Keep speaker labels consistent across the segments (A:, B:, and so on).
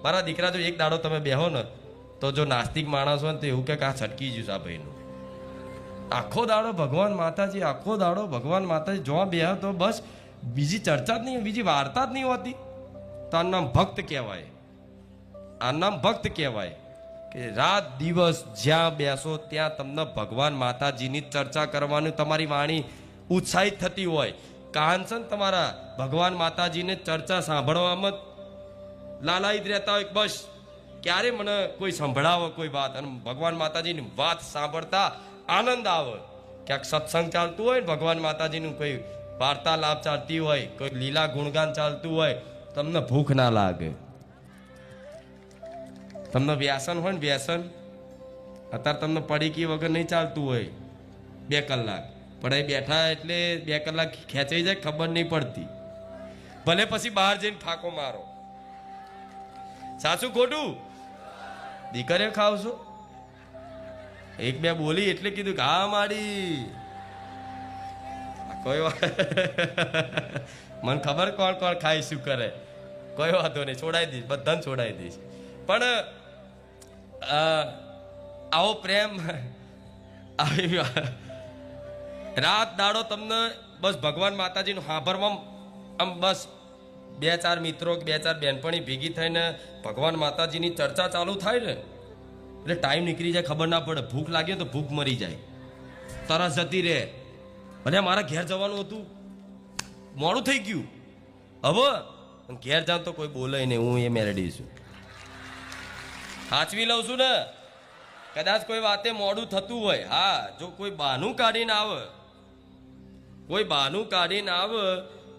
A: મારા દીકરા જો એક દાડો તમે બેહો ને તો જો નાસ્તિક માણસ હોય ને તો એવું કે આ છટકી જ્યું આ ભાઈનું. આખો દાડો ભગવાન માતાજી, આખો દાડો ભગવાન માતાજી જોવા બેહ તો બસ બીજી ચર્ચા જ નહીં, બીજી વાર્તા જ નહીં હોતી. તો આ નામ ભક્ત કહેવાય, આ નામ ભક્ત કહેવાય કે રાત દિવસ જ્યાં બેસો ત્યાં તમને ભગવાન માતાજીની ચર્ચા કરવાની તમારી વાણી ઉત્સાહિત થતી હોય. કાંચન તમારા ભગવાન માતાજીને ચર્ચા સાંભળવામાં લાલાયિત રહેતા હોય. બસ ક્યારે મને કોઈ સંભળાવે કોઈ વાત, અને ભગવાન માતાજીની વાત સાંભળતા આનંદ આવે. ક્યાંક સત્સંગ ચાલતું હોય ને ભગવાન માતાજીનું કોઈ વાર્તાલાપ ચાલતી હોય, કોઈ લીલા ગુણગાન ચાલતું હોય, તમને ભૂખ ના લાગે. તમને વ્યસન હોય ને વ્યસન, અત્યારે તમને પડીકી વગર નહીં ચાલતું હોય 2 કલાક, પણ એ બેઠા એટલે 2 કલાક ખેંચાઈ જાય ખબર નહીં પડતી. ભલે પછી બહાર જઈને ફાંકો મારો. સાચું ખોટું? દીકરીઓ ખાવશો? 1-2 બોલી એટલે કીધું કે હા માડી કોઈ મને ખબર કોણ કોણ ખાય શું કરે. કોઈ વાંધો નહીં, છોડાઈ દઈશ, બધાને છોડાઈ દઈશ. પણ આવો પ્રેમ આવી રાત દાડો તમને બસ ભગવાન માતાજીનું સાંભળવામાં આમ બસ 2-4 મિત્રો 2-4 બહેનપણી ભેગી થઈને ભગવાન માતાજીની ચર્ચા ચાલુ થાય ને એટલે ટાઈમ નીકળી જાય ખબર ના પડે. ભૂખ લાગે તો ભૂખ મરી જાય, તરસ જતી રહે. અને મારા ઘેર જવાનું હતું, મોડું થઈ ગયું. હવે ઘેર જાઉં તો કોઈ બોલે નહીં, હું એ મેરડી છું, સાચવી લઉં છું ને. કદાચ કોઈ વાતે મોડું થતું હોય, હા, જો કોઈ બહાનું કાઢીને આવે, કોઈ બહાનું કાઢીને આવે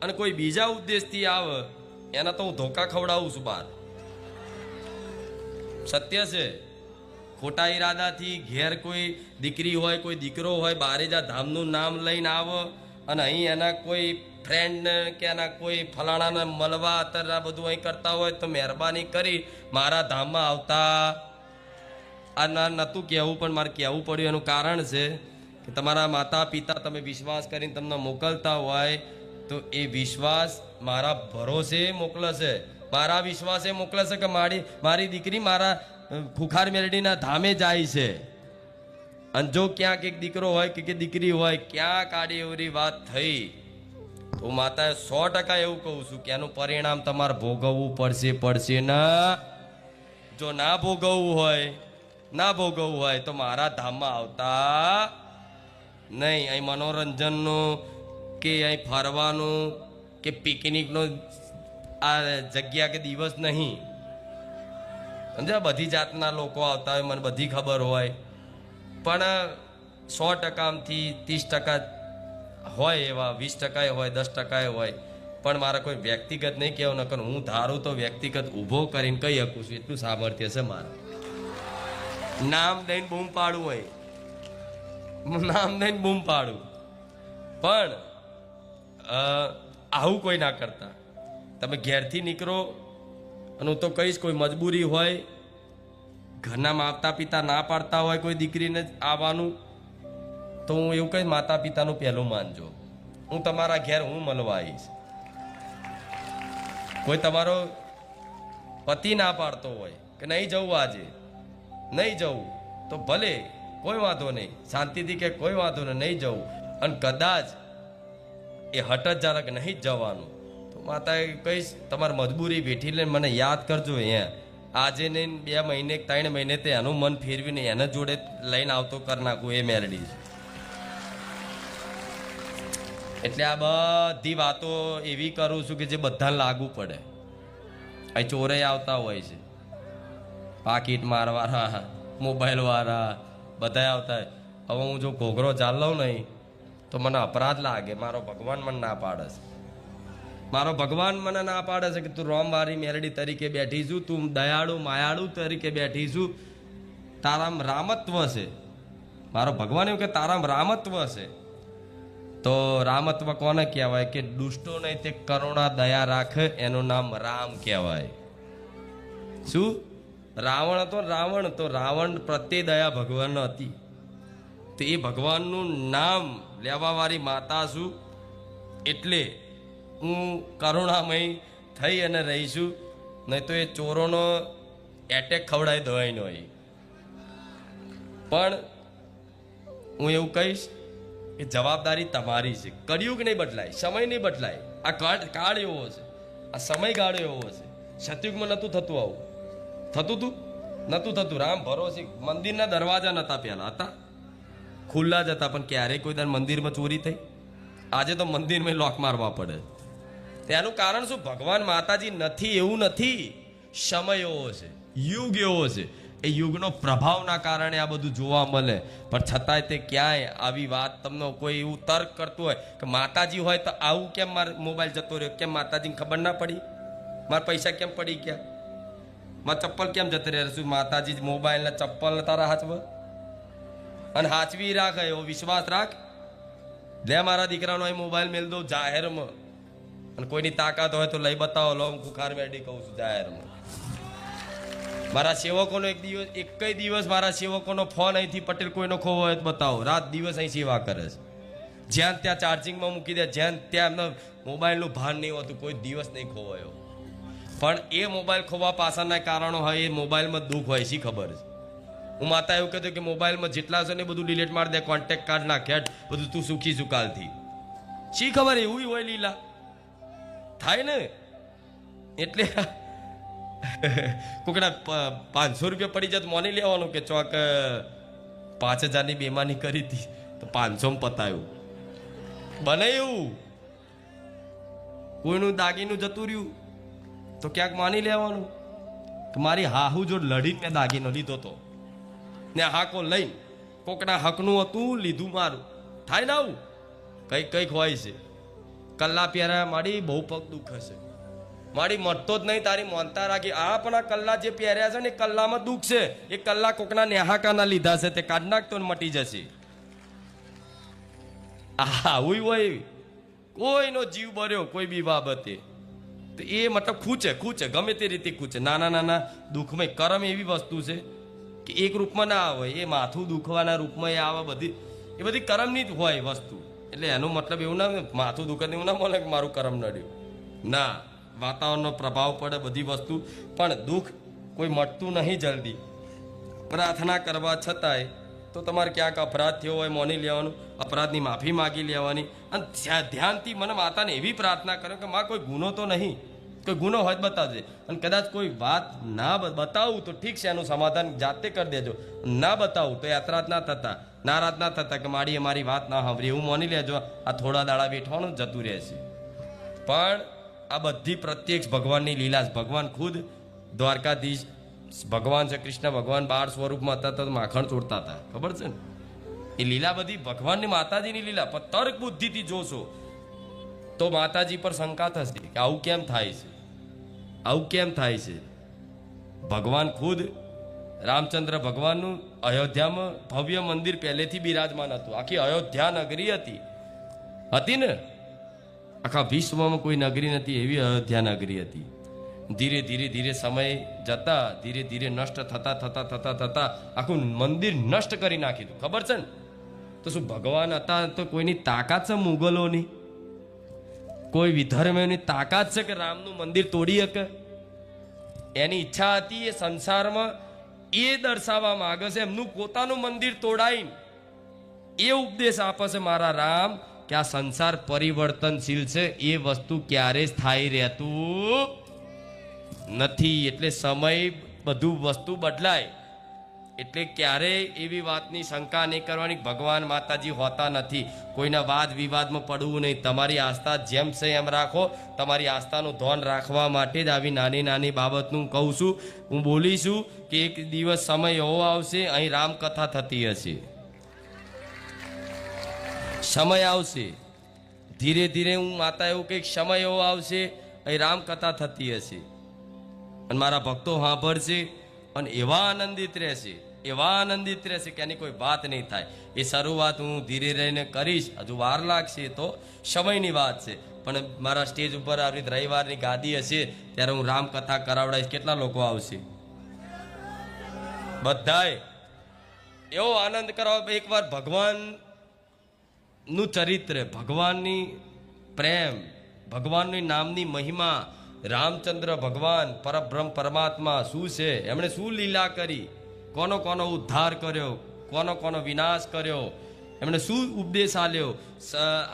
A: અને કોઈ બીજા ઉદ્દેશથી આવે, એના તો હું ધોકા ખવડાવું છું બહાર. સત્ય છે. ખોટા ઈરાદાથી ઘેર કોઈ દીકરી હોય કોઈ દીકરો હોય બારે જા ધામનું નામ લઈને આવે અને અહીં એના કોઈ ફ્રેન્ડ કે એના કોઈ ફલાણાને મળવા અત્યારે આ બધું અહીં કરતા હોય તો મહેરબાની કરી મારા ધામમાં આવતા. આ ના નહોતું કહેવું પણ મારે કહેવું પડ્યું. એનું કારણ છે કે તમારા માતા પિતા તમે વિશ્વાસ કરીને તમને મોકલતા હોય તો એ વિશ્વાસ મારા ભરોસે મોકલે છે, મારા વિશ્વાસે મોકલે છે કે મારી દીકરી મારા ખુખાર મેલડીના ધામે જાય છે. અને જો ક્યાંક એક દીકરો હોય કે દીકરી હોય ક્યાંક આડી એવરી વાત થઈ તો માતાએ 100% એવું કહું છું કે એનું પરિણામ તમારે ભોગવવું પડશે ના. જો ના ભોગવવું હોય તો મારા ધામમાં આવતા નહીં. અહીં મનોરંજનનું કે અહીં ફરવાનું કે પિકનિકનો આ જગ્યા કે દિવસ નહીં. સમજ્યા? બધી જાતના લોકો આવતા હોય, મને બધી ખબર હોય, પણ 100%માંથી 30% હોય એવા, 20% હોય, 10% હોય. પણ મારા કોઈ વ્યક્તિગત નહીં કહેવું, નકર હું ધારું તો વ્યક્તિગત ઊભો કરીને કહી શકું છું, એટલું સામર્થ્ય છે મારે. નામ દઈને બૂમ પાડું હોય, નામ દઈને બૂમ પાડું, પણ આવું કોઈ ના કરતા. તમે ઘેરથી નીકળો અને હું તો કહીશ કોઈ મજબૂરી હોય, ઘરના માતા પિતા ના પાડતા હોય કોઈ દીકરીને આવવાનું, તો હું એવું કહીશ માતા પિતાનું પહેલું માનજો. હું તમારા ઘેર હું મળવા આવીશ. કોઈ તમારો પતિ ના પાડતો હોય કે નહીં જવું, આજે નહીં જવું, તો ભલે કોઈ વાંધો નહીં, શાંતિથી કે કોઈ વાંધો નહીં જવું. અને કદાચ એ હટ જ જરાક નહીં જ જવાનું તો માતાએ કહીશ તમારી મજબૂરી વેઠી લઈને મને યાદ કરજો. આજે નહીં 2 મહિને 3 મહિને તે એનું મન ફેરવીને એને જોડે લઈને આવતો કરી નાખું, એ મેરડી છે. એટલે આ બધી વાતો એવી કરું છું કે જે બધાને લાગુ પડે. અહીં ચોરે આવતા હોય છે, પાકીટ મારવાળા, મોબાઈલ વાળા બધા આવતા હોય. હવે હું જો ઘોઘરો ચાલ લઉં નહીં તો મને અપરાધ લાગે. મારો ભગવાન મને ના પાડે છે, મારો ભગવાન મને ના પાડે છે કે તું રોમવારી મેરડી તરીકે બેઠી છું, તું દયાળુ માયાળુ તરીકે બેઠી છું, તારામ રામત્વ છે. મારો ભગવાન એવું કે તારામ રામત્વ છે. તો રામત્વ કોને કહેવાય કે દુષ્ટો નહીં તે કરુણા દયા રાખે, એનું નામ રામ કહેવાય. શું? રાવણ હતો, રાવણ પ્રત્યે દયા ભગવાન હતી. તો એ ભગવાનનું નામ લેવા વાળી માતા છું, એટલે હું કરુણામય થઈ અને રહીશું. નહીં તો એ ચોરોનો એટેક ખવડાવી દવાઈ નો. પણ હું એવું કહીશ કે જવાબદારી તમારી છે. કળિયુગ નહીં બદલાય, સમય નહીં બદલાય. આ કાળ એવો છે, આ સમયગાળો એવો છે. સતયુગમાં નહોતું થતું આવું. થતું હતું? નહોતું થતું. રામ ભરોસે મંદિરના દરવાજા નહોતા, પહેલા હતા ખુલ્લા જ હતા, પણ ક્યારેય કોઈ દર મંદિરમાં ચોરી થઈ? આજે તો મંદિરમાં લોક મારવા પડે. તેનું કારણ શું? ભગવાન માતાજી નથી એવું નથી, સમય એવો છે, યુગ એવો છે. એ યુગનો પ્રભાવના કારણે આ બધું જોવા મળે. પણ છતાંય તે ક્યાંય આવી વાત તમને કોઈ એવું તર્ક કરતું હોય કે માતાજી હોય તો આવું કેમ મારો મોબાઈલ જતો રહ્યો, કેમ માતાજીને ખબર ના પડી, મારા પૈસા કેમ પડી ગયા, મારા ચપ્પલ કેમ જતી રહ્યા? શું માતાજી મોબાઈલ ને ચપ્પલ ને તારા હાચવા? અને હાચવી રાખ, એવો વિશ્વાસ રાખ. લે મારા દીકરાનો એ મોબાઈલ મેળ દઉં જાહેરમાં, અને કોઈની તાકાત હોય તો લઈ બતાવો. લો હું ખુખાર મેડી કહું છું જાહેરમાં. મારા સેવકોનો એક દિવસ મારા સેવકોનો ફોન અહીંથી પટેલ કોઈનો ખોવો હોય તો બતાવો. રાત દિવસ અહીં સેવા કરે છે. જ્યાં ત્યાં ચાર્જિંગમાં મૂકી દે, જ્યાં ત્યાં એમને મોબાઈલનું ભાન નહીં હોતું, કોઈ દિવસ નહીં ખોવાયો. પણ એ મોબાઈલ ખોવા પાછળના કારણો હોય, એ મોબાઈલમાં દુઃખ હોય, શી ખબર છે? હું માતા એવું કહેતો કે મોબાઈલમાં જેટલા છે ને બધું ડિલીટ મારી દે, કોન્ટેક્ટ કાર્ડ નાખે, બધું તું સુખી સુકાલથી. શી ખબર એવું હોય લીલા થાય ને. એટલે કોકના 500 રૂપિયા પડી જાય તો માની લેવાનું કે ચોક 5000ની બેમાની કરી હતી તો 500 પતાયું. બને એવું. કોઈનું દાગીનું જતું રહ્યું તો ક્યાંક માની લેવાનું કે મારી હાહુ જો લડીને મેં દાગીનો લીધો તો, ને હાકો લઈને કોકના હકનું હતું લીધું મારું. થાય ને આવું કંઈક હોય છે. કલ્લા પહેર્યા મારી બહુ પગ દુઃખ હશે, મારી મટતો જ નહીં, તારી મોનતા રાખી. આ પણ આ કલ્લા જે પહેર્યા છે ને એ કલ્લામાં દુઃખ છે. એ કલ્લા કોકના નેહાકાના લીધા છે, તે કાઢ નાખતો ને મટી જશે. આવું હોય. કોઈનો જીવ બર્યો કોઈ બી બાબતે તો એ મતલબ ખૂચે ગમે તે રીતે ખૂચે. નાના દુઃખમાં કરમ એવી વસ્તુ છે કે એક રૂપમાં ના આવે, એ માથું દુખવાના રૂપમાં એ આવે. એ બધી કરમની જ હોય વસ્તુ. એટલે એનો મતલબ એવું ના માથું દુખે એવું ના બોલે કે મારું કરમ નડ્યું. ના, વાતાવરણનો પ્રભાવ પડે બધી વસ્તુ. પણ દુઃખ કોઈ મટતું નહીં જલ્દી. પ્રાર્થના કરવા છતાંય તો તમારે ક્યાંક અપરાધ થયો હોય માની લેવાનું, અપરાધની માફી માગી લેવાની. અને ધ્યાનથી મને માતાને એવી પ્રાર્થના કરો કે માં કોઈ ગુનો તો નહીં, કોઈ ગુનો હોય બતાવજે. અને કદાચ કોઈ વાત ના બતાવું તો ઠીક છે, એનું સમાધાન જાતે કરી દેજો. ના બતાવું તો યાત્રાજ ના થતા, નારાજ ના થતા કે મારી અમારી વાત ના સાંભળી, એવું માની લેજો. આ થોડા દાડા બેઠવાનું જતું રહેશે. પણ આ બધી પ્રત્યક્ષ ભગવાનની લીલા. ભગવાન ખુદ દ્વારકાધીશ ભગવાન છે, કૃષ્ણ ભગવાન 12 સ્વરૂપમાં હતા તો માખણ ચોરતા હતા, ખબર છે ને? એ લીલા બધી ભગવાનની માતાજીની લીલા. પણ તર્ક બુદ્ધિથી જોશો તો માતાજી પર શંકા થશે કે આવું કેમ થાય છે, આવું કેમ થાય છે. ભગવાન ખુદ રામચંદ્ર ભગવાનનું અયોધ્યામાં ભવ્ય મંદિર પહેલેથી બિરાજમાન હતું. આખી અયોધ્યા નગરી હતી ને. આખા વિશ્વમાં કોઈ નગરી નથી એવી અયોધ્યા નગરી હતી. ધીરે સમય જતા ધીરે નષ્ટ થતા આખું મંદિર નષ્ટ કરી નાખ્યું હતું, ખબર છે ને? તો શું ભગવાન હતા તો કોઈની તાકાત છે મુગલોની? કોઈ વિધર્મીઓની તાકાત છે કે રામનું મંદિર તોડી શકે? એની ઈચ્છા હતી એ સંસારમાં એ દર્શાવવા માંગે છે, એમનું પોતાનું મંદિર તોડાઈને એ ઉપદેશ આપે છે મારા રામ કે આ સંસાર પરિવર્તનશીલ છે, એ વસ્તુ ક્યારેય સ્થાયી રહેતું નથી. એટલે સમય બધું વસ્તુ બદલાય. એટલે ક્યારેય એવી વાતની શંકા નહીં કરવાની. ભગવાન માતાજી હોતા નથી. કોઈના વાદ વિવાદમાં પડવું નહીં. તમારી આસ્થા જેમ છે એમ રાખો. તમારી આસ્થાનું ધ્યાન રાખવા માટે જ આવી નાની બાબતનું કહું છું. હું બોલીશું કે એક દિવસ સમય એવો આવશે અહીં રામકથા થતી હશે. સમય આવશે ધીરે હું માતા એવું કંઈક સમય એવો આવશે અહીં રામકથા થતી હશે અને મારા ભક્તો સાંભળશે અને એવા આનંદિત રહેશે કે એની કોઈ વાત નહીં થાય. એ શરૂઆત હું ધીરે રહીને કરીશ. હજુ વાર લાગશે, તો સમયની વાત છે. પણ મારા સ્ટેજ ઉપર આવી રવિવારની ગાદી હશે ત્યારે હું રામકથા કરાવડાવીશ. કેટલા લોકો આવશે? બધાય એવો આનંદ કરાવો. એકવાર ભગવાનનું ચરિત્ર, ભગવાનની પ્રેમ, ભગવાનની નામની મહિમા, રામચંદ્ર ભગવાન પરબ્રહ્મ પરમાત્મા શું છે, એમણે શું લીલા કરી, કોનો કોનો ઉદ્ધાર કર્યો, કોનો કોનો વિનાશ કર્યો, એમણે શું ઉપદેશ આલ્યો,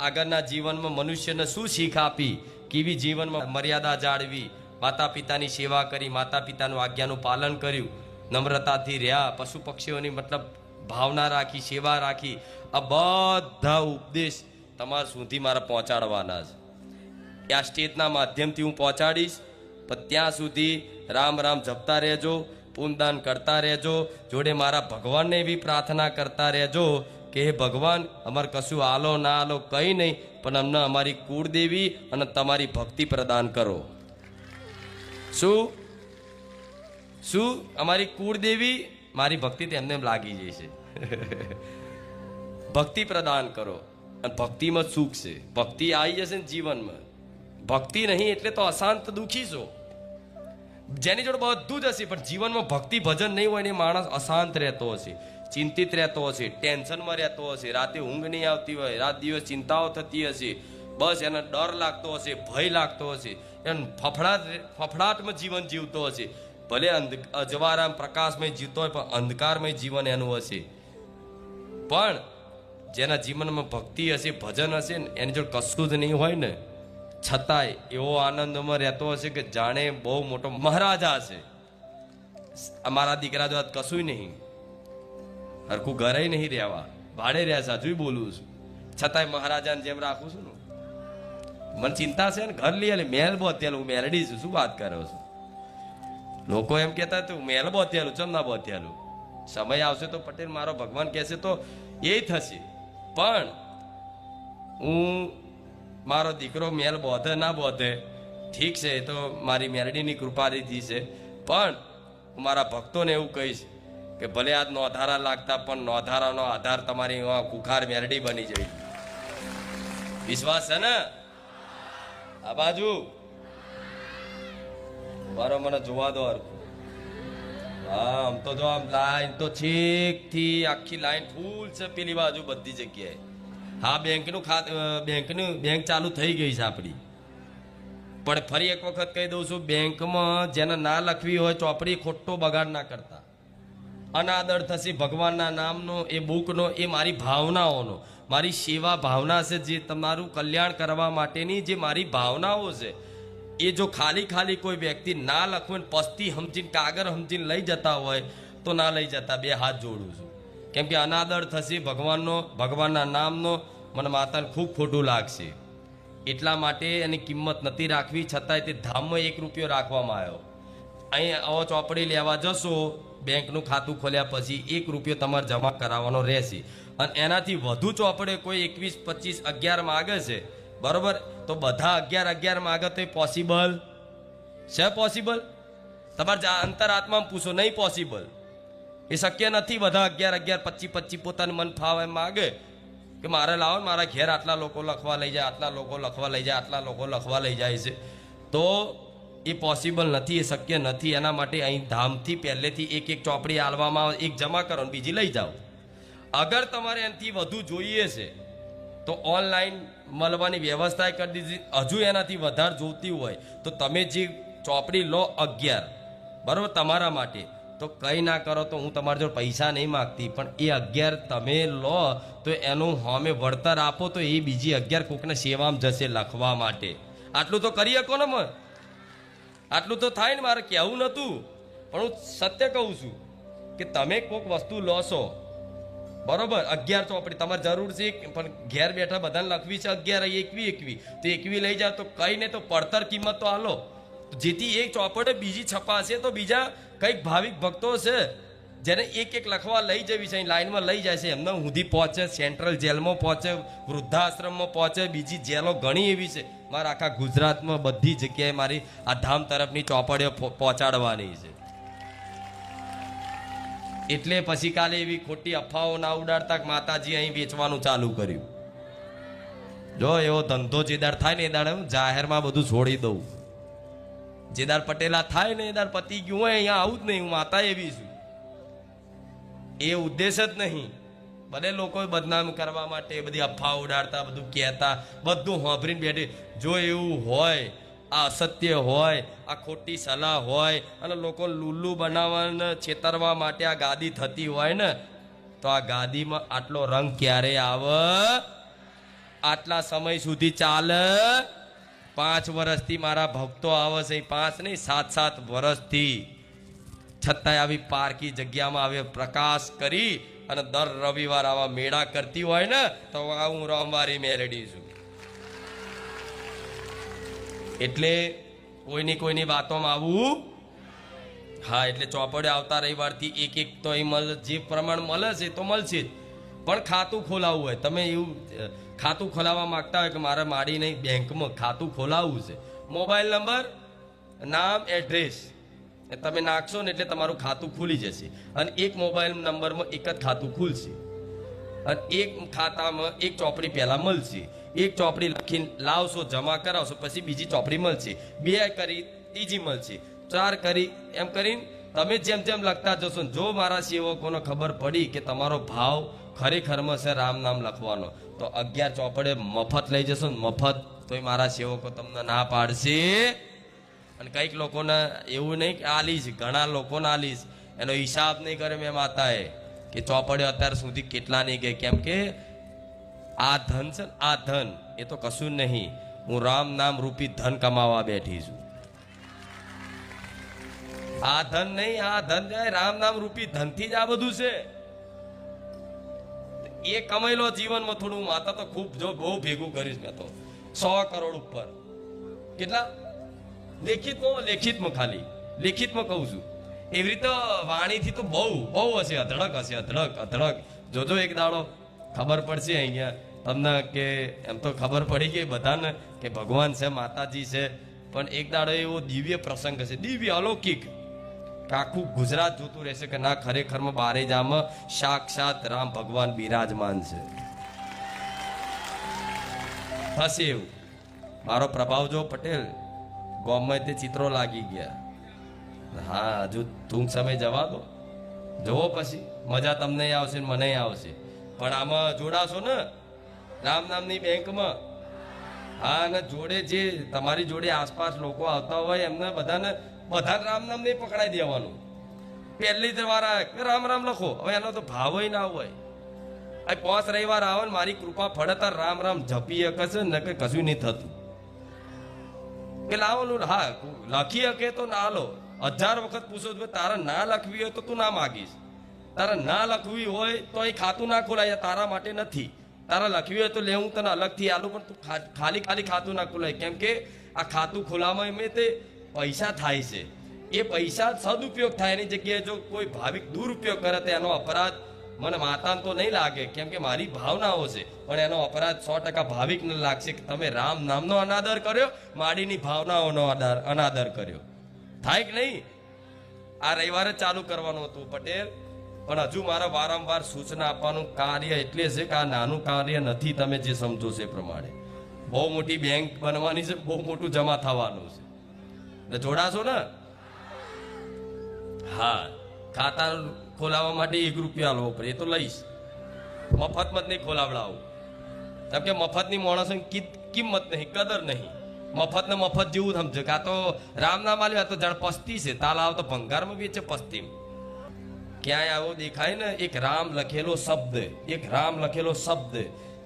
A: આગળના જીવનમાં મનુષ્યને શું શીખ આપી, કેવી જીવનમાં મર્યાદા જાળવી, માતા પિતાની સેવા કરી, માતા પિતાનું આજ્ઞાનું પાલન કર્યું, નમ્રતાથી રહ્યા, પશુ પક્ષીઓની મતલબ ભાવના રાખી, સેવા રાખી. આ બધા ઉપદેશ તમારા સુધી મારે પહોંચાડવાના છે. આ સ્ટેજના માધ્યમથી હું પહોંચાડીશ, પણ ત્યાં સુધી રામ રામ જપતા રહેજો, પુણ્યદાન કરતા રહેજો, જોડે મારા ભગવાનને એવી પ્રાર્થના કરતા રહેજો કે હે ભગવાન, અમારે કશું આલો ના આલો કંઈ નહીં, પણ અમને અમારી કુળદેવી અને તમારી ભક્તિ પ્રદાન કરો. શું શું અમારી કુળદેવી, મારી ભક્તિ તો એમને એમ લાગી જશે. ભક્તિ પ્રદાન કરો, અને ભક્તિમાં સુખ છે. ભક્તિ આવી જશે ને જીવનમાં. ભક્તિ નહીં એટલે તો અશાંત દુઃખી છો. જેની જોડે બધું જ હશે પણ જીવનમાં ભક્તિ ભજન નહીં હોય ને માણસ અશાંત રહેતો હશે, ચિંતિત રહેતો હશે, ટેન્શનમાં રહેતો હશે, રાતે ઊંઘ નહીં આવતી હોય, રાત દિવસ ચિંતાઓ થતી હશે, બસ એને ડર લાગતો હશે, ભય લાગતો હશે, એને ફફડાટમાં જીવન જીવતો હશે. ભલે અજવાળા પ્રકાશમય જીવતો હોય પણ અંધકારમય જીવન એનું હશે. પણ જેના જીવનમાં ભક્તિ હશે, ભજન હશે ને એની જોડે કશું જ નહીં હોય ને છતાંય એવો આનંદમાં રહેતો હશે કે જાણે બહુ મોટો મહારાજા હશે. અમારા દીકરા જો કશું નહીં, હરખું ઘરે નહીં રહેવા, ભાડે રહેશે, હજુ બોલું છું, છતાંય મહારાજાને જેમ રાખું છું ને. મને ચિંતા છે ને, ઘર લઈ મહેલ બોધેલું, હું મેલડી છું, શું વાત કરો છો? લોકો એમ કહેતા હતું મહેલ બોધેલું, ચમ ના બોધેલું? સમય આવશે તો પટેલ મારો ભગવાન કહેશે તો એ થશે. પણ હું મારો દીકરો મેલ બોધે ના બોધે ઠીક છે, એ તો મારી મેલડીની કૃપાથી છે. પણ હું મારા ભક્તોને એવું કહીશ કે ભલે આજ નોધારા લાગતા પણ નોધારાનો આધાર તમારી કુખાર મેલડી બની જાય. વિશ્વાસ છે ને? આ બાજુ મારો મને જોવા દો. હા, આમ તો જો આમ લાઈન તો છેક થી આખી લાઈન ફૂલ છે પેલી બાજુ બધી જગ્યાએ. હા, બેંક ચાલુ થઈ ગઈ છે આપણી. પણ ફરી એક વખત કહી દઉં છું, બેંકમાં જેને ના લખવી હોય ચોપડી ખોટો બગાડ ના કરતા. અનાદર થશે ભગવાનના નામનો, એ બુકનો, એ મારી ભાવનાઓનો, મારી સેવા ભાવના છે, જે તમારું કલ્યાણ કરવા માટેની જે મારી ભાવનાઓ છે, એ જો ખાલી કોઈ વ્યક્તિ ના લખવું ને પસ્તી સમજીને કાગળ સમજીને લઈ જતા હોય તો ના લઈ જતા. બે હાથ જોડું છું, કેમ કે અનાદર થશે ભગવાનનો, ભગવાનના નામનો. મને માતાને ખૂબ ખોટું લાગશે, એટલા માટે એની કિંમત નથી રાખવી. છતાંય તે ધામમાં 1 રૂપિયો રાખવામાં આવ્યો. અહીં આવો ચોપડી લેવા જશો, બેંકનું ખાતું ખોલ્યા પછી 1 રૂપિયો તમારે જમા કરાવવાનો રહેશે. અને એનાથી વધુ ચોપડે કોઈ 21, 25, 11 માગે છે, બરોબર, તો બધા 11 માગે તો એ પોસિબલ છે? પોસિબલ? તમારે અંતરાત્મામાં પૂછો, નહીં પોસિબલ. એ શક્ય નથી. બધા 11, 25 પોતાનું મન ફાવે માગે કે મારે લાવો, મારા ઘેર આટલા લોકો લખવા લઈ જાય, આટલા લોકો લખવા લઈ જાય, આટલા લોકો લખવા લઈ જાય છે, તો એ પોસિબલ નથી, એ શક્ય નથી. એના માટે અહીં ધામથી પહેલેથી એક ચોપડી આલવામાં આવે, એક જમા કરો ને બીજી લઈ જાઓ. અગર તમારે એનાથી વધુ જોઈએ છે તો ઓનલાઈન મળવાની વ્યવસ્થા કરી દીધી. હજુ એનાથી વધારે જોતી હોય તો તમે જે ચોપડી લો 11, બરાબર, તમારા માટે, તો કંઈ ના કરો તો હું તમારા જોડે પૈસા નહીં માગતી, પણ એ 11 તમે લો તો એનું સામે વળતર આપો તો એ બીજી 11 કોકને સેવામાં જશે લખવા માટે. આટલું તો કરી શકો ને? આટલું તો થાય ને? મારે કહેવું નહોતું, પણ હું સત્ય કહું છું કે તમે કોઈક વસ્તુ લો છો, બરોબર, 11 ચોપડી તમારે જરૂર છે, પણ ઘેર બેઠા બધાને લખવી છે 11, 21, તો 21 લઈ જાઓ તો કંઈ નહીં, તો પડતર કિંમત તો હાલો, જેથી એક ચોપડે બીજી છપાશે તો બીજા કંઈક ભાવિક ભક્તો છે જેને એક લખવા લઈ જવી છે, લાઈનમાં લઈ જાય છે, એમને સુધી પહોંચે, સેન્ટ્રલ જેલમાં પહોંચે, વૃદ્ધાશ્રમમાં પહોંચે, બીજી જેલો ઘણી એવી છે. મારા આખા ગુજરાતમાં બધી જગ્યાએ મારી આ ધામ તરફની ચોપડીઓ પહોંચાડવાની છે. એટલે પછી કાલે એવી ખોટી અફવાઓ ના ઉડાડતા કે માતાજી અહીં વેચવાનું ચાલુ કર્યું. જો એવો ધંધો જેદાર થાય ને એ દાડે હું જાહેરમાં બધું છોડી દઉં. જેદાર પટેલા થાય ને એ દાડ પતી ગયું હોય, અહીંયા આવું જ નહીં, હું માતા એવી છું. એ ઉદ્દેશ જ નહીં. ભલે લોકો બદનામ કરવા માટે બધી અફવા ઉડાડતા, બધું કહેતા, બધું સાંભળીને બેઠે. જો એવું હોય, આ અસત્ય હોય, આ ખોટી સલાહ હોય અને લોકો લુલ્લુ બનાવવાને છેતરવા માટે આ ગાદી થતી હોય ને, તો આ ગાદીમાં આટલો રંગ ક્યારે આવે? આટલા સમય સુધી ચાલે? 5 વર્ષથી મારા ભક્તો આવે છે, 5 નહીં 7 વર્ષથી, છતાંય આવી પારકી જગ્યામાં આવે પ્રકાશ કરી અને દર રવિવાર આવા મેળા કરતી હોય ને, તો હું રામવારી મેલડી છું. એટલે કોઈની વાતોમાં આવું. હા, એટલે ચોપડે આવતા રવિવારથી એક તો એ જે પ્રમાણ મળે છે તો મળશે જ, પણ ખાતું ખોલાવવું હોય, તમે એવું ખાતું ખોલાવવા માંગતા હોય કે મારે મારી નહીં બેંકમાં ખાતું ખોલાવવું છે, મોબાઈલ નંબર, નામ, એડ્રેસ તમે નાખશો ને એટલે તમારું ખાતું ખુલી જશે. અને એક મોબાઈલ નંબરમાં એક જ ખાતું ખુલશે અને એક ખાતામાં એક ચોપડી પહેલા મળશે. એક ચોપડી લખીને લાવશો, જમા કરાવશો, પછી બીજી ચોપડી મળશે, 2 કરી ત્રીજી મળશે, 4 કરી, એમ કરીને તમે જેમ જેમ લખતા જશો. જો મારા સેવકોને ખબર પડી કે તમારો ભાવ ખરેખરમાં છે રામ નામ લખવાનો, તો 11 ચોપડે મફત લઈ જશો ને મફત, તો મારા સેવકો તમને ના પાડશે. અને કંઈક લોકોને એવું નહીં કે આલીશ, ઘણા લોકોને આલીશ, એનો હિસાબ નહીં કરે મેં માતાએ કે ચોપડે અત્યાર સુધી કેટલા નહીં ગઈ. કેમ કે આ ધન છે ને, આ ધન એ તો કશું નહીં, હું રામ નામ રૂપી ધન કમાવા બેઠી છું. આ ધન નહીં, આ ધન રામ નામ રૂપી ધનથી જ આ બધું છે. એ કમાયેલો જીવનમાં થોડું માતા તો ખૂબ જો બહુ ભેગું કરીશ મેં તો 100 કરોડ ઉપર. કેટલા? લેખિતમાં ખાલી લેખિતમાં કહું છું. એવી રીતે વાણીથી તો બહુ હશે, અધડક. જોજો એક દાડો ખબર પડશે અહીંયા તમને કે એમ તો ખબર પડી ગઈ બધાને કે ભગવાન છે, માતાજી છે, પણ એક દાડો એવો દિવ્ય પ્રસંગ હશે, દિવ્ય અલૌકિક, કે આખું ગુજરાત જોતું રહેશે કે ના ખરેખરમાં બારેજામાં સાક્ષાત રામ ભગવાન બિરાજમાન છે. થશે એવું. મારો પ્રભાવ જો પટેલ ગામમાં તે ચિત્રો લાગી ગયા. હા, હજુ ટૂંક સમય જવા દો, જોવો પછી મજા તમને આવશે ને મને આવશે. પણ આમાં જોડાશો ને રામ નામની બેંકમાં. હા, અને જોડે જે તમારી જોડે આસપાસ લોકો આવતા હોય એમને બધાને રામ નામ નહીં પકડાઈ દેવાનું. પહેલી જ વાર રામ રામ લખો, હવે એનો તો ભાવ ના હોય. 5 રવિવાર આવે ને મારી કૃપા ફળે તાર રામ રામ જપી શકે ને કે કશું નહીં થતું. કે લાવવાનું, હા લખી શકે તો ના લો. 1000 વખત પૂછો તારે ના લખવી હોય તો તું ના માગીશ, તારે ના લખવી હોય તો એ ખાતું ના ખોલાય, તારા માટે નથી. તારે લખવી હોય તો લેવું તને અલગથી આલું, પણ તું ખાલી ખાતું ના ખોલાય. કેમ કે આ ખાતું ખોલાવવામાં એમ તે પૈસા થાય છે, એ પૈસા સદુપયોગ થાય. એની જગ્યાએ જો કોઈ ભાવિક દુરુપયોગ કરે તો એનો અપરાધ મને માતાને તો નહીં લાગે, કેમ કે મારી ભાવનાઓ છે, પણ એનો અપરાધ 100% ભાવિકને લાગશે કે તમે રામ નામનો અનાદર કર્યો, માડીની ભાવનાઓનો અનાદર કર્યો. થાય કે નહીં? આ રવિવારે ચાલુ કરવાનું હતું પટેલ, પણ હજુ મારા વારંવાર સૂચના આપવાનું કાર્ય એટલે છે કે આ નાનું કાર્ય નથી. તમે જે સમજો છે એ પ્રમાણે બહુ મોટી બેંક બનવાની છે, બહુ મોટું જમા થવાનું છે. જોડાશો ને? હા, ખાતા ખોલાવવા માટે 1 રૂપિયા લો પડે, એ તો લઈશ, મફતમાં જ નહીં ખોલાવડાવું. કેમ કે મફતની માણસોની કિંમત નહીં, કદર નહીં. મફત ને મફત જેવું સમજો કે આ તો રામ નામ આલ્યું, આ તો જાણ પસ્તી છે, તાલ આવ તો ભંગારમાં વેચે પસ્તી. ક્યાંય આવો દેખાય ને એક રામ લખેલો શબ્દ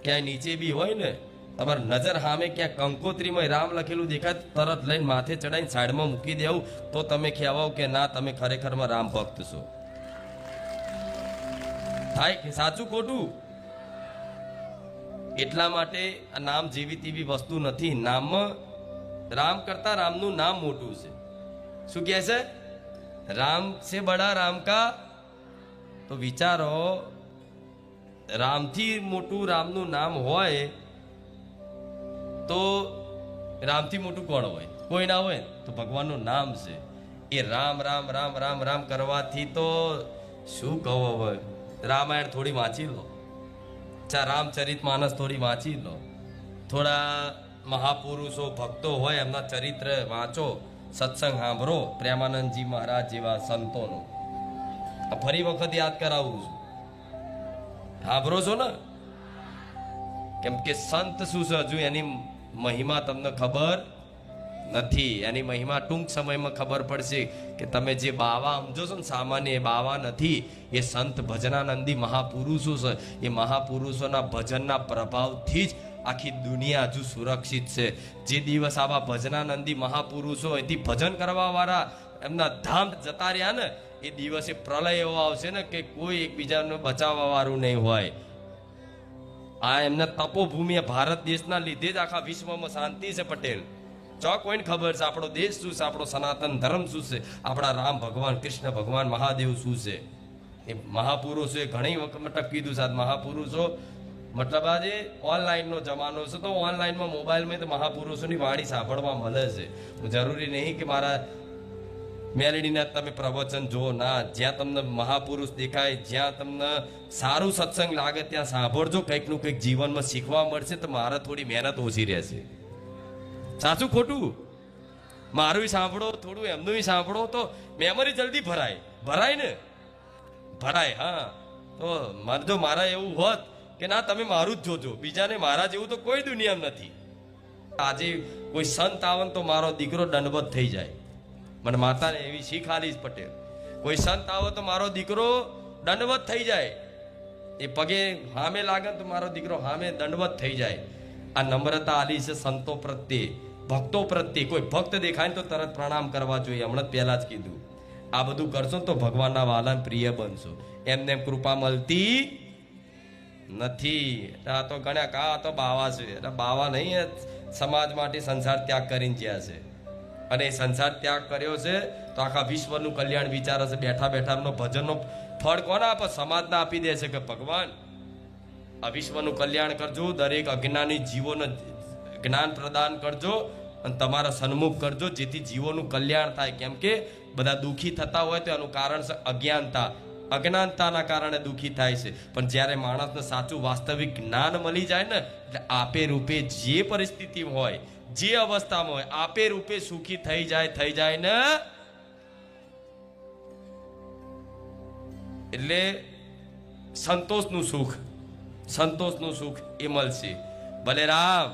A: ક્યાંય નીચે બી હોય ને, તમારી નજર સામે ક્યાં કંકોત્રીમાં રામ લખેલું દેખાય, તરત લઈને માથે ચડાવીને સાઈડમાં મૂકી દેવું, તો તમે કહેવાઓ કે ના તમે ખરેખરમાં રામ ભક્ત છો. થાય કે સાચું ખોટું? એટલા માટે આ નામ જેવી તેવી વસ્તુ નથી. નામમાં રામ કરતા રામનું નામ મોટું છે. શું કહે છે? રામ से बड़ा राम का. તો વિચારો, રામથી મોટું રામનું નામ હોય તો રામથી મોટું કોણ હોય? કોઈ ના હોય. તો ભગવાનનું નામ છે એ રામ રામ રામ રામ રામ કરવાથી તો શું કહો. હવે રામાયણ થોડી વાંચી લો, રામચરિત માનસ થોડી વાંચી લો, થોડા મહાપુરુષો ભક્તો હોય એમના ચરિત્ર વાંચો, સત્સંગ સાંભળો, પ્રેમાનંદજી મહારાજ જેવા સંતોનો. ફરી વખત યાદ કરાવું છું, સાંભળો છો ને? કેમ કે સંત શું છે હજુ એની મહિમા તમને ખબર નથી. એની મહિમા ટૂંક સમયમાં ખબર પડશે કે તમે જે બાવા સમજો છો ને સામાન્ય, એ બાવા નથી, એ સંત ભજનાનંદી મહાપુરુષો છે. એ મહાપુરુષોના ભજનના પ્રભાવથી જ આખી દુનિયા હજુ સુરક્ષિત છે. જે દિવસ આવા ભજનાનંદી મહાપુરુષો અહીંથી ભજન કરવા વાળા એમના ધામ જતા રહ્યા ને, એ દિવસે પ્રલય એવો આવશે ને કે કોઈ એકબીજાને બચાવવા વાળું નહીં હોય. આ એમના તપોભૂમિ ભારત દેશના લીધે જ આખા વિશ્વમાં શાંતિ છે. પટેલ ચો કોઈને ખબર છે આપણો દેશ શું છે, આપણો સનાતન ધર્મ શું છે, આપણા રામ ભગવાન, કૃષ્ણ ભગવાન, મહાદેવ શું છે. એ મહાપુરુષોએ ઘણી વખત મતલબ કીધું સાહેબ, મહાપુરુષો મતલબ આજે ઓનલાઈનનો જમાનો છે, તો ઓનલાઈનમાં મોબાઈલમાં તો મહાપુરુષોની વાણી સાંભળવા મળે છે. જરૂરી નહીં કે મારા મેલેડીના તમે પ્રવચન જુઓ, ના, જ્યાં તમને મહાપુરુષ દેખાય, જ્યાં તમને સારું સત્સંગ લાગે ત્યાં સાંભળજો. કંઈકનું કંઈક જીવનમાં શીખવા મળશે. તો મારે થોડી મહેનત ઓછી રહેશે. સાચું ખોટું? મારું સાંભળો, થોડું એમનું સાંભળો, તો મેમરી જલ્દી ભરાય ને ભરાય. હા, તો જો મારા એવું હોત કે ના તમે મારું જ જોજો, બીજાને મારા જેવું તો કોઈ દુનિયામાં નથી. આજે કોઈ સંત આવે તો મારો દીકરો દંડવત થઈ જાય. મને માતાને એવી શીખ આલી જ પટેલ. કોઈ સંત આવે તો મારો દીકરો દંડવત થઈ જાય. એ પગે હામે લાગે તો મારો દીકરો હામે દંડવત થઈ જાય. આ નમ્રતા આલી છે સંતો પ્રત્યે, ભક્તો પ્રત્યે. કોઈ ભક્ત દેખાય તો તરત પ્રણામ કરવા જોઈએ. હમણાં પહેલા જ કીધું, આ બધું કરશો તો ભગવાનના વાલાને પ્રિય બનશો. એમને એમ કૃપા મળતી નથી. આ તો ગણ્યા કા, આ તો બાવા છે. બાવા નહીં, સમાજ માટે સંસાર ત્યાગ કરીને જ્યાં છે, અને એ સંસાર ત્યાગ કર્યો છે તો આખા વિશ્વનું કલ્યાણ વિચારે છે. બેઠા બેઠા એમનો ભજનનો ફળ કોને આપે? સમાજને આપી દે છે કે ભગવાન આ વિશ્વનું કલ્યાણ કરજો, દરેક અજ્ઞાની જીવોને જ્ઞાન પ્રદાન કરજો અને તમારા સન્મુખ કરજો, જેથી જીવોનું કલ્યાણ થાય. કેમ કે બધા દુઃખી થતા હોય તો એનું કારણ છે અજ્ઞાનતા. અજ્ઞાનતાના કારણે દુઃખી થાય છે. પણ જ્યારે માણસને સાચું વાસ્તવિક જ્ઞાન મળી જાય ને, એટલે આપે રૂપે જે પરિસ્થિતિ હોય, જે અવસ્થામાં હોય, આપે રૂપે સુખી થઈ જાય ને. એટલે સંતોષનું સુખ એ મળશે. ભલે રામ.